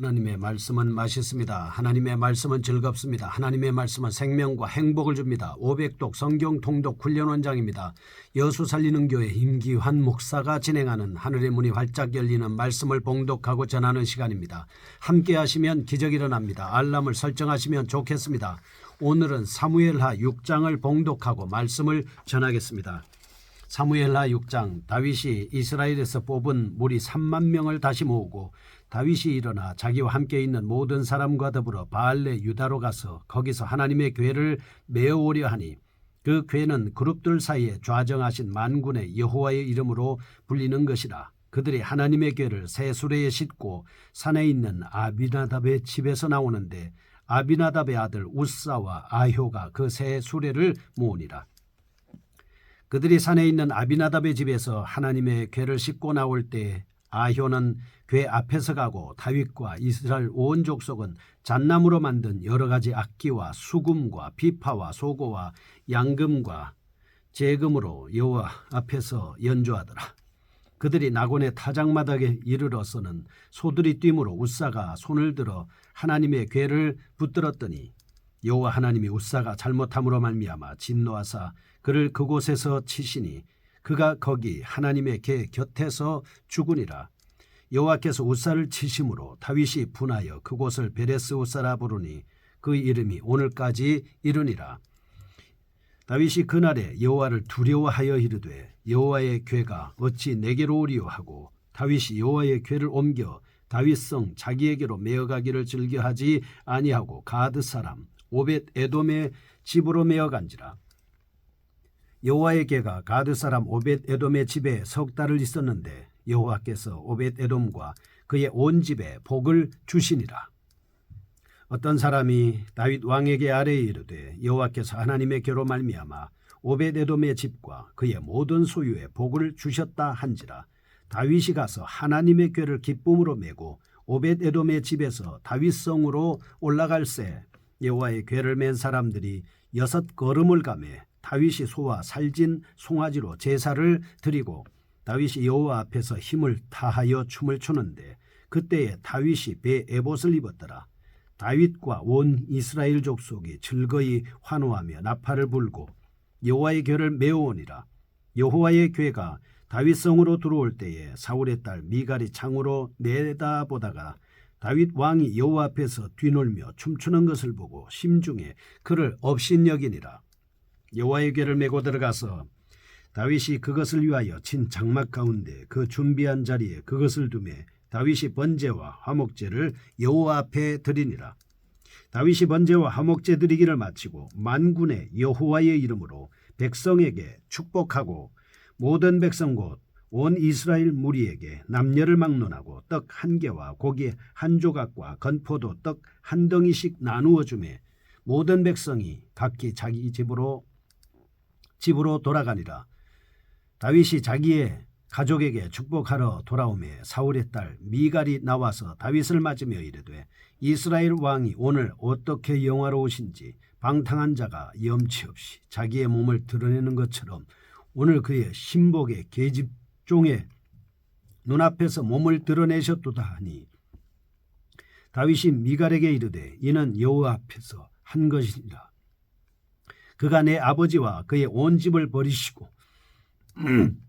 하나님의 말씀은 맛있습니다. 하나님의 말씀은 즐겁습니다. 하나님의 말씀은 생명과 행복을 줍니다. 500독 성경 통독 훈련원장입니다. 여수 살리는 교회 임기환 목사가 진행하는 하늘의 문이 활짝 열리는 말씀을 봉독하고 전하는 시간입니다. 함께 하시면 기적이 일어납니다. 알람을 설정하시면 좋겠습니다. 오늘은 사무엘하 6장을 봉독하고 말씀을 전하겠습니다. 사무엘하 6장. 다윗이 이스라엘에서 뽑은 무리 3만 명을 다시 모으고 다윗이 일어나 자기와 함께 있는 모든 사람과 더불어 바알레 유다로 가서 거기서 하나님의 궤를 메어오려 하니 그 궤는 그룹들 사이에 좌정하신 만군의 여호와의 이름으로 불리는 것이라. 그들이 하나님의 궤를 새 수레에 싣고 산에 있는 아비나답의 집에서 나오는데 아비나답의 아들 우사와 아효가 그 새 수레를 모으니라. 그들이 산에 있는 아비나답의 집에서 하나님의 궤를 싣고 나올 때 아효는 궤 앞에서 가고 다윗과 이스라엘 온 족속은 잣나무로 만든 여러 가지 악기와 수금과 비파와 소고와 양금과 재금으로 여호와 앞에서 연주하더라. 그들이 나곤의 타작마당에 이르러서는 소들이 뛰므로 우사가 손을 들어 하나님의 궤를 붙들었더니 여호와 하나님이 우사가 잘못함으로 말미암아 진노하사 그를 그곳에서 치시니 그가 거기 하나님의 궤 곁에서 죽으니라. 여호와께서 우사를 치심으로 다윗이 분하여 그곳을 베레스 우사라 부르니 그 이름이 오늘까지 이르니라. 다윗이 그날에 여호와를 두려워하여 이르되 여호와의 궤가 어찌 내게로 오리요 하고 다윗이 여호와의 궤를 옮겨 다윗성 자기에게로 메어가기를 즐겨하지 아니하고 가드 사람 오벳 에돔의 집으로 메어간지라. 여호와의 궤가 가드 사람 오벳 에돔의 집에 석 달을 있었는데 여호와께서 오벳 에돔과 그의 온 집에 복을 주시니라. 어떤 사람이 다윗 왕에게 아뢰어 이르되 여호와께서 하나님의 궤로 말미암아 오벳 에돔의 집과 그의 모든 소유에 복을 주셨다 한지라. 다윗이 가서 하나님의 궤를 기쁨으로 메고 오벳 에돔의 집에서 다윗성으로 올라갈새 여호와의 궤를 맨 사람들이 6걸음을 가매 다윗이 소와 살진 송아지로 제사를 드리고 다윗이 여호와 앞에서 힘을 다하여 춤을 추는데 그때에 다윗이 배 에봇을 입었더라. 다윗과 온 이스라엘 족속이 즐거이 환호하며 나팔을 불고 여호와의 궤를 메어오니라. 여호와의 궤가 다윗성으로 들어올 때에 사울의 딸 미갈이 창으로 내다보다가 다윗 왕이 여호와 앞에서 뒤놀며 춤추는 것을 보고 심중에 그를 업신여기니라. 여호와의 궤를 메고 들어가서 다윗이 그것을 위하여 친 장막 가운데 그 준비한 자리에 그것을 두매 다윗이 번제와 화목제를 여호와 앞에 드리니라. 다윗이 번제와 화목제 드리기를 마치고 만군의 여호와의 이름으로 백성에게 축복하고 모든 백성 곧 온 이스라엘 무리에게 남녀를 막론하고 떡 한 개와 고기 한 조각과 건포도 떡 한 덩이씩 나누어 주매 모든 백성이 각기 자기 집으로 돌아가니라. 다윗이 자기의 가족에게 축복하러 돌아오매 사울의 딸 미갈이 나와서 다윗을 맞으며 이르되 이스라엘 왕이 오늘 어떻게 영화로우신지 방탕한 자가 염치 없이 자기의 몸을 드러내는 것처럼 오늘 그의 신복의 계집종의 눈앞에서 몸을 드러내셨도다 하니 다윗이 미갈에게 이르되 이는 여호와 앞에서 한 것이니라. 그가 내 아버지와 그의 온 집을 버리시고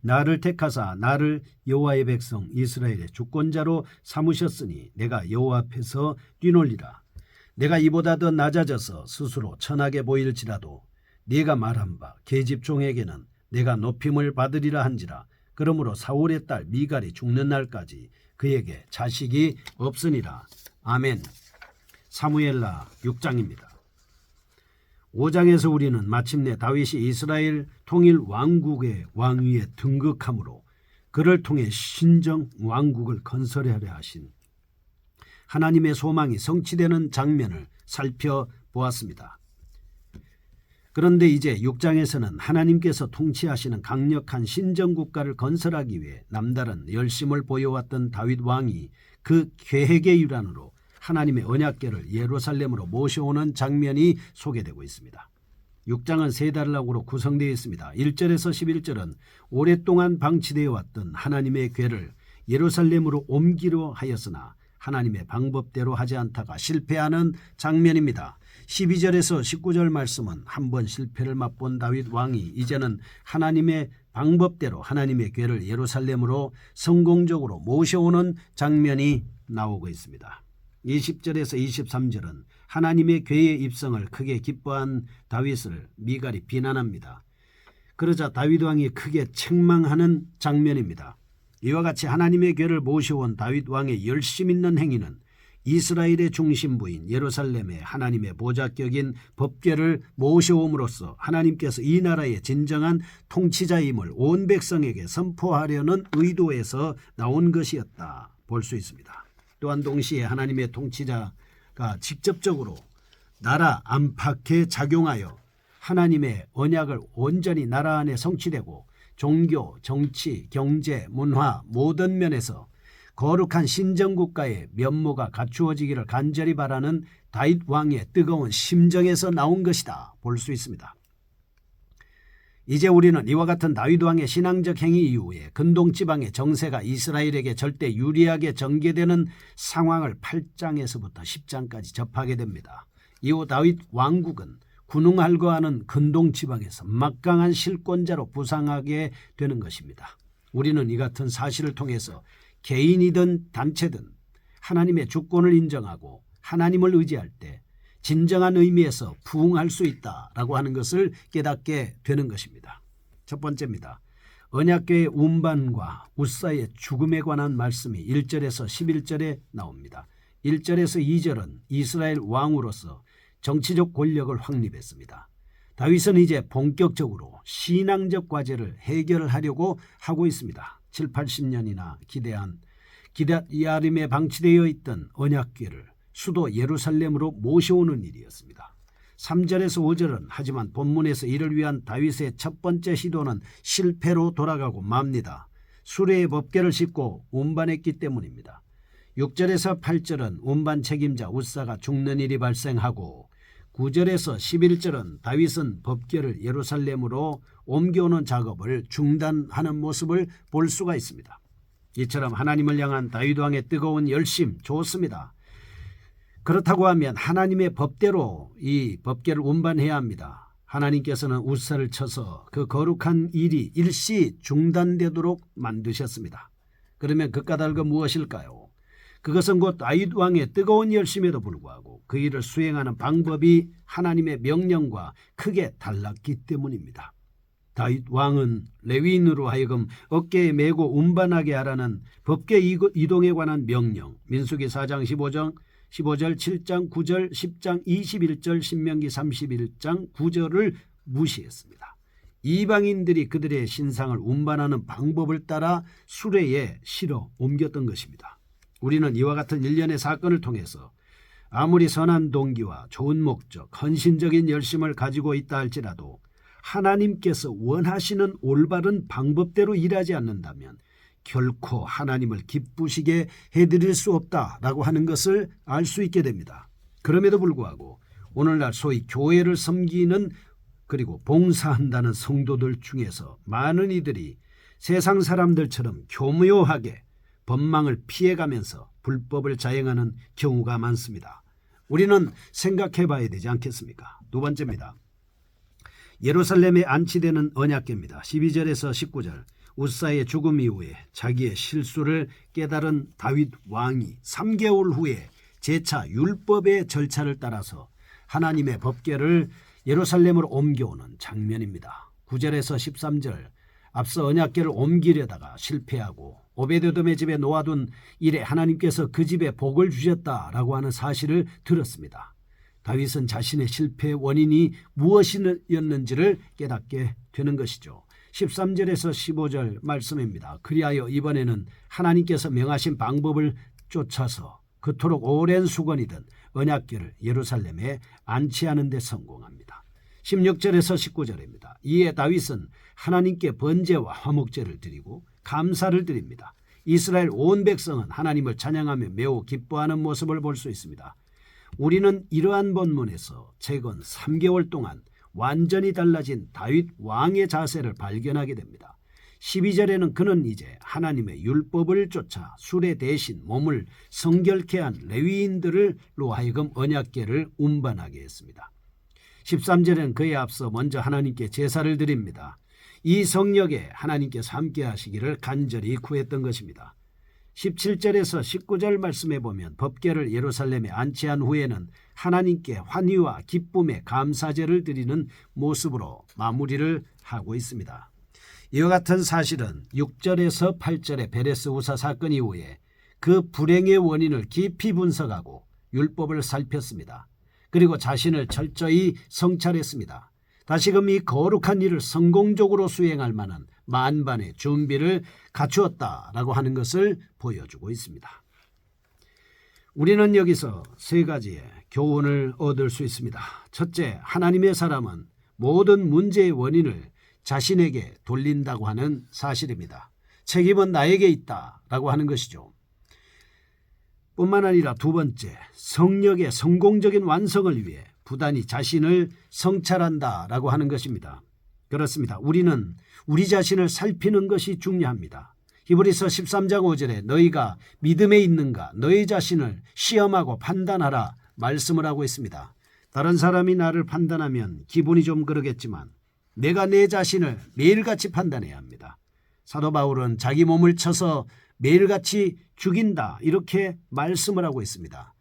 나를 택하사 나를 여호와의 백성 이스라엘의 주권자로 삼으셨으니 내가 여호와 앞에서 뛰놀리라. 내가 이보다 더 낮아져서 스스로 천하게 보일지라도 네가 말한 바 계집종에게는 내가 높임을 받으리라 한지라. 그러므로 사울의 딸 미갈이 죽는 날까지 그에게 자식이 없으니라. 아멘. 사무엘하 6장입니다. 5장에서 우리는 마침내 다윗이 이스라엘 통일 왕국의 왕위에 등극함으로 그를 통해 신정 왕국을 건설하려 하신 하나님의 소망이 성취되는 장면을 살펴보았습니다. 그런데 이제 6장에서는 하나님께서 통치하시는 강력한 신정국가를 건설하기 위해 남다른 열심을 보여왔던 다윗 왕이 그 계획의 일환으로 하나님의 언약궤를 예루살렘으로 모셔오는 장면이 소개되고 있습니다. 6장은 세 단락으로 구성되어 있습니다. 1절에서 11절은 오랫동안 방치되어 왔던 하나님의 궤를 예루살렘으로 옮기려 하였으나 하나님의 방법대로 하지 않다가 실패하는 장면입니다. 12절에서 19절 말씀은 한번 실패를 맛본 다윗 왕이 이제는 하나님의 방법대로 하나님의 궤를 예루살렘으로 성공적으로 모셔오는 장면이 나오고 있습니다. 20절에서 23절은 하나님의 궤의 입성을 크게 기뻐한 다윗을 미갈이 비난합니다. 그러자 다윗 왕이 크게 책망하는 장면입니다. 이와 같이 하나님의 궤를 모셔온 다윗 왕의 열심 있는 행위는 이스라엘의 중심부인 예루살렘에 하나님의 보좌격인 법궤를 모셔옴으로써 하나님께서 이 나라의 진정한 통치자임을 온 백성에게 선포하려는 의도에서 나온 것이었다 볼 수 있습니다. 또한 동시에 하나님의 통치자가 직접적으로 나라 안팎에 작용하여 하나님의 언약을 온전히 나라 안에 성취되고 종교, 정치, 경제, 문화 모든 면에서 거룩한 신정국가의 면모가 갖추어지기를 간절히 바라는 다윗 왕의 뜨거운 심정에서 나온 것이다 볼 수 있습니다. 이제 우리는 이와 같은 다윗 왕의 신앙적 행위 이후에 근동지방의 정세가 이스라엘에게 절대 유리하게 전개되는 상황을 8장에서부터 10장까지 접하게 됩니다. 이후 다윗 왕국은 군웅할거하는 근동지방에서 막강한 실권자로 부상하게 되는 것입니다. 우리는 이 같은 사실을 통해서 개인이든 단체든 하나님의 주권을 인정하고 하나님을 의지할 때 진정한 의미에서 부흥할 수 있다라고 하는 것을 깨닫게 되는 것입니다. 첫 번째입니다. 언약궤의 운반과 웃사의 죽음에 관한 말씀이 1절에서 11절에 나옵니다. 1절에서 2절은 이스라엘 왕으로서 정치적 권력을 확립했습니다. 다윗은 이제 본격적으로 신앙적 과제를 해결하려고 하고 있습니다. 7, 80년이나 기대한 기럇야림에 방치되어 있던 언약궤를 수도 예루살렘으로 모셔오는 일이었습니다. 3절에서 5절은 하지만 본문에서 이를 위한 다윗의 첫 번째 시도는 실패로 돌아가고 맙니다. 수레에 법궤를 싣고 운반했기 때문입니다. 6절에서 8절은 운반 책임자 웃사가 죽는 일이 발생하고 9절에서 11절은 다윗은 법궤를 예루살렘으로 옮겨오는 작업을 중단하는 모습을 볼 수가 있습니다. 이처럼 하나님을 향한 다윗 왕의 뜨거운 열심 좋습니다. 그렇다고 하면 하나님의 법대로 이 법궤를 운반해야 합니다. 하나님께서는 웃사를 쳐서 그 거룩한 일이 일시 중단되도록 만드셨습니다. 그러면 그 까닭은 무엇일까요? 그것은 곧 다윗 왕의 뜨거운 열심에도 불구하고 그 일을 수행하는 방법이 하나님의 명령과 크게 달랐기 때문입니다. 다윗 왕은 레위인으로 하여금 어깨에 메고 운반하게 하라는 법궤 이동에 관한 명령, 민수기 4장 15절, 7장 9절, 10장 21절, 신명기 31장 9절을 무시했습니다. 이방인들이 그들의 신상을 운반하는 방법을 따라 수레에 실어 옮겼던 것입니다. 우리는 이와 같은 일련의 사건을 통해서 아무리 선한 동기와 좋은 목적, 헌신적인 열심을 가지고 있다 할지라도 하나님께서 원하시는 올바른 방법대로 일하지 않는다면 결코 하나님을 기쁘시게 해드릴 수 없다라고 하는 것을 알 수 있게 됩니다. 그럼에도 불구하고 오늘날 소위 교회를 섬기는 그리고 봉사한다는 성도들 중에서 많은 이들이 세상 사람들처럼 교묘하게 법망을 피해가면서 불법을 자행하는 경우가 많습니다. 우리는 생각해 봐야 되지 않겠습니까? 두 번째입니다. 예루살렘에 안치되는 언약궤입니다. 12절에서 19절 웃사의 죽음 이후에 자기의 실수를 깨달은 다윗 왕이 3개월 후에 재차 율법의 절차를 따라서 하나님의 법궤를 예루살렘으로 옮겨오는 장면입니다. 9절에서 13절 앞서 언약궤를 옮기려다가 실패하고 오베데돔의 집에 놓아둔 일에 하나님께서 그 집에 복을 주셨다라고 하는 사실을 들었습니다. 다윗은 자신의 실패의 원인이 무엇이었는지를 깨닫게 되는 것이죠. 13절에서 15절 말씀입니다. 그리하여 이번에는 하나님께서 명하신 방법을 쫓아서 그토록 오랜 수건이던 언약궤를 예루살렘에 안치하는 데 성공합니다. 16절에서 19절입니다. 이에 다윗은 하나님께 번제와 화목제를 드리고 감사를 드립니다. 이스라엘 온 백성은 하나님을 찬양하며 매우 기뻐하는 모습을 볼 수 있습니다. 우리는 이러한 본문에서 최근 3개월 동안 완전히 달라진 다윗 왕의 자세를 발견하게 됩니다. 12절에는 그는 이제 하나님의 율법을 쫓아 수레 대신 몸을 성결케 한 레위인들로 하여금 언약궤를 운반하게 했습니다. 13절에는 그에 앞서 먼저 하나님께 제사를 드립니다. 이 성역에 하나님께서 함께 하시기를 간절히 구했던 것입니다. 17절에서 19절 말씀에 보면 법궤를 예루살렘에 안치한 후에는 하나님께 환희와 기쁨의 감사제를 드리는 모습으로 마무리를 하고 있습니다. 이와 같은 사실은 6절에서 8절의 베레스 우사 사건 이후에 그 불행의 원인을 깊이 분석하고 율법을 살폈습니다. 그리고 자신을 철저히 성찰했습니다. 다시금 이 거룩한 일을 성공적으로 수행할 만한 만반의 준비를 갖추었다라고 하는 것을 보여주고 있습니다. 우리는 여기서 세 가지의 교훈을 얻을 수 있습니다. 첫째, 하나님의 사람은 모든 문제의 원인을 자신에게 돌린다고 하는 사실입니다. 책임은 나에게 있다라고 하는 것이죠. 뿐만 아니라 두 번째, 성역의 성공적인 완성을 위해 부단히 자신을 성찰한다라고 하는 것입니다. 그렇습니다. 우리는 우리 자신을 살피는 것이 중요합니다. 히브리서 13장 5절에 너희가 믿음에 있는가 너희 자신을 시험하고 판단하라 말씀을 하고 있습니다. 다른 사람이 나를 판단하면 기분이 좀 그러겠지만 내가 내 자신을 매일같이 판단해야 합니다. 사도 바울은 자기 몸을 쳐서 매일같이 죽인다 이렇게 말씀을 하고 있습니다.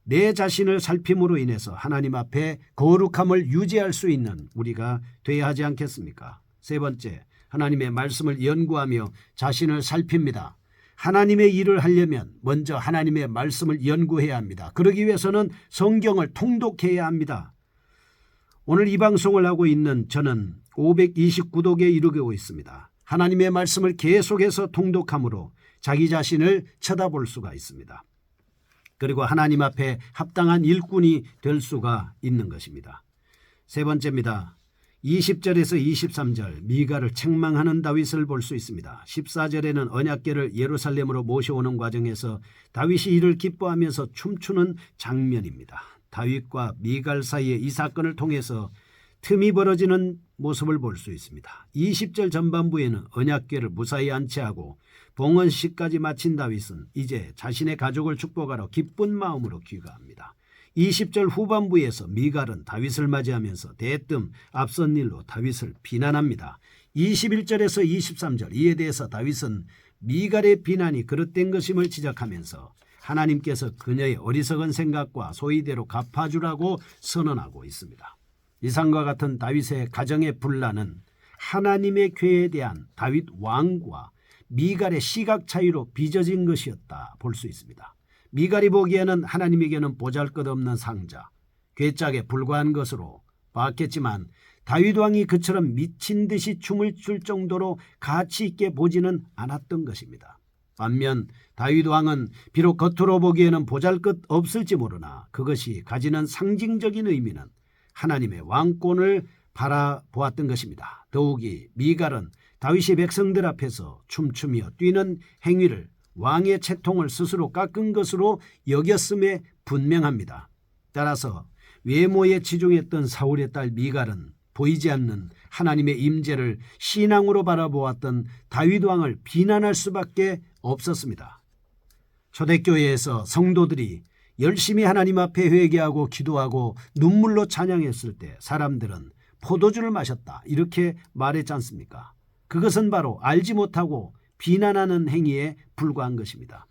내 자신을 살핌으로 인해서 하나님 앞에 거룩함을 유지할 수 있는 우리가 되어야 하지 않겠습니까? 세 번째, 하나님의 말씀을 연구하며 자신을 살핍니다. 하나님의 일을 하려면 먼저 하나님의 말씀을 연구해야 합니다. 그러기 위해서는 성경을 통독해야 합니다. 오늘 이 방송을 하고 있는 저는 529독에 이르고 있습니다. 하나님의 말씀을 계속해서 통독함으로 자기 자신을 쳐다볼 수가 있습니다. 그리고 하나님 앞에 합당한 일꾼이 될 수가 있는 것입니다. 세 번째입니다. 20절에서 23절 미가를 책망하는 다윗을 볼 수 있습니다. 14절에는 언약궤를 예루살렘으로 모셔오는 과정에서 다윗이 이를 기뻐하면서 춤추는 장면입니다. 다윗과 미갈 사이의 이 사건을 통해서 틈이 벌어지는 모습을 볼 수 있습니다. 20절 전반부에는 언약궤를 무사히 안치하고 봉헌식까지 마친 다윗은 이제 자신의 가족을 축복하러 기쁜 마음으로 귀가합니다. 20절 후반부에서 미갈은 다윗을 맞이하면서 대뜸 앞선 일로 다윗을 비난합니다. 21절에서 23절 이에 대해서 다윗은 미갈의 비난이 그릇된 것임을 지적하면서 하나님께서 그녀의 어리석은 생각과 소위대로 갚아주라고 선언하고 있습니다. 이상과 같은 다윗의 가정의 분란은 하나님의 궤에 대한 다윗 왕과 미갈의 시각 차이로 빚어진 것이었다 볼 수 있습니다. 미갈이 보기에는 하나님에게는 보잘것없는 상자, 괴짝에 불과한 것으로 봤겠지만 다윗 왕이 그처럼 미친 듯이 춤을 출 정도로 가치 있게 보지는 않았던 것입니다. 반면 다윗 왕은 비록 겉으로 보기에는 보잘것없을지 모르나 그것이 가지는 상징적인 의미는 하나님의 왕권을 바라보았던 것입니다. 더욱이 미갈은 다윗이 백성들 앞에서 춤추며 뛰는 행위를 왕의 채통을 스스로 깎은 것으로 여겼음에 분명합니다. 따라서 외모에 치중했던 사울의 딸 미갈은 보이지 않는 하나님의 임재를 신앙으로 바라보았던 다윗 왕을 비난할 수밖에 없었습니다. 초대교회에서 성도들이 열심히 하나님 앞에 회개하고 기도하고 눈물로 찬양했을 때 사람들은 포도주를 마셨다 이렇게 말했지 않습니까? 그것은 바로 알지 못하고 비난하는 행위에 불과한 것입니다.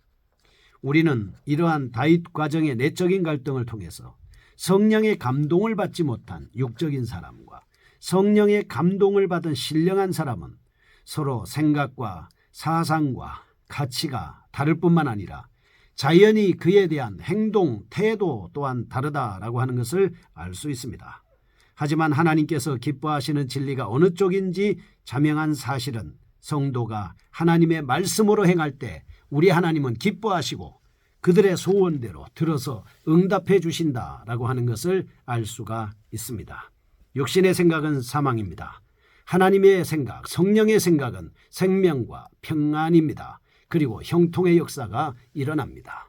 우리는 이러한 다윗 과정의 내적인 갈등을 통해서 성령의 감동을 받지 못한 육적인 사람과 성령의 감동을 받은 신령한 사람은 서로 생각과 사상과 가치가 다를 뿐만 아니라 자연히 그에 대한 행동, 태도 또한 다르다라고 하는 것을 알 수 있습니다. 하지만 하나님께서 기뻐하시는 진리가 어느 쪽인지 자명한 사실은 성도가 하나님의 말씀으로 행할 때 우리 하나님은 기뻐하시고 그들의 소원대로 들어서 응답해 주신다라고 하는 것을 알 수가 있습니다. 육신의 생각은 사망입니다. 하나님의 생각, 성령의 생각은 생명과 평안입니다. 그리고 형통의 역사가 일어납니다.